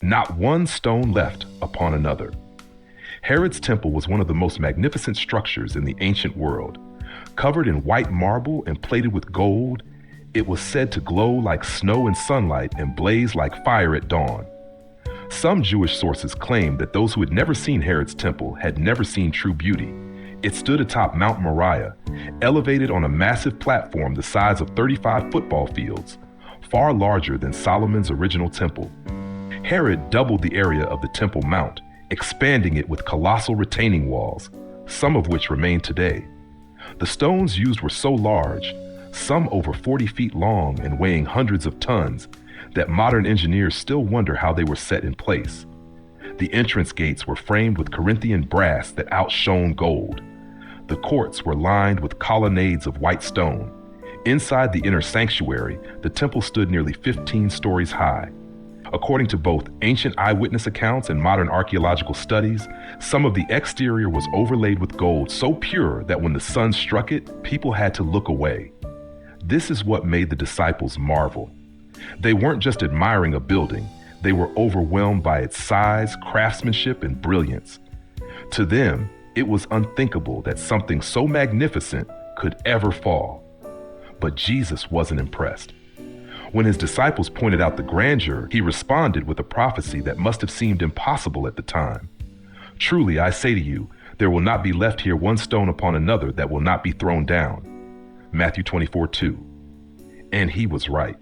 not one stone left upon another. Herod's temple was one of the most magnificent structures in the ancient world. Covered in white marble and plated with gold, it was said to glow like snow in sunlight and blaze like fire at dawn. Some Jewish sources claim that those who had never seen Herod's temple had never seen true beauty. It stood atop Mount Moriah, elevated on a massive platform the size of 35 football fields, far larger than Solomon's original temple. Herod doubled the area of the Temple Mount, expanding it with colossal retaining walls, some of which remain today. The stones used were so large, some over 40 feet long and weighing hundreds of tons, that modern engineers still wonder how they were set in place. The entrance gates were framed with Corinthian brass that outshone gold. The courts were lined with colonnades of white stone. Inside the inner sanctuary, the temple stood nearly 15 stories high. According to both ancient eyewitness accounts and modern archaeological studies, some of the exterior was overlaid with gold so pure that when the sun struck it, people had to look away. This is what made the disciples marvel. They weren't just admiring a building, they were overwhelmed by its size, craftsmanship, and brilliance. To them, it was unthinkable that something so magnificent could ever fall. But Jesus wasn't impressed. When his disciples pointed out the grandeur, he responded with a prophecy that must have seemed impossible at the time. Truly, I say to you, there will not be left here one stone upon another that will not be thrown down. Matthew 24:2. And he was right.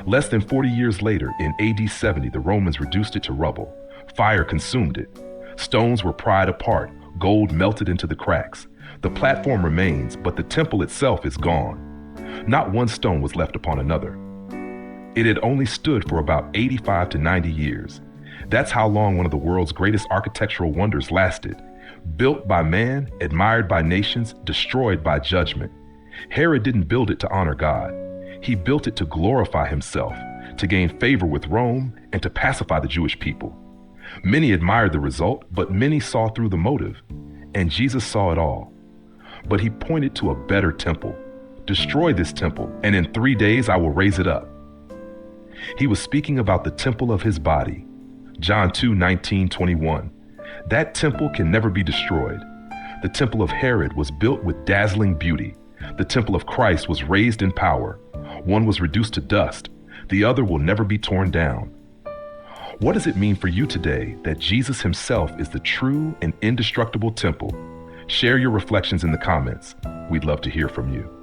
Less than 40 years later, in AD 70, the Romans reduced it to rubble. Fire consumed it. Stones were pried apart, gold melted into the cracks. The platform remains, but the temple itself is gone. Not one stone was left upon another. It had only stood for about 85 to 90 years. That's how long one of the world's greatest architectural wonders lasted. Built by man, admired by nations, destroyed by judgment. Herod didn't build it to honor God. He built it to glorify himself, to gain favor with Rome, and to pacify the Jewish people. Many admired the result, but many saw through the motive. And Jesus saw it all. But he pointed to a better temple. Destroy this temple, and in 3 days I will raise it up. He was speaking about the temple of his body. John 2:19-21. That temple can never be destroyed. The temple of Herod was built with dazzling beauty. The temple of Christ was raised in power. One was reduced to dust. The other will never be torn down. What does it mean for you today that Jesus himself is the true and indestructible temple? Share your reflections in the comments. We'd love to hear from you.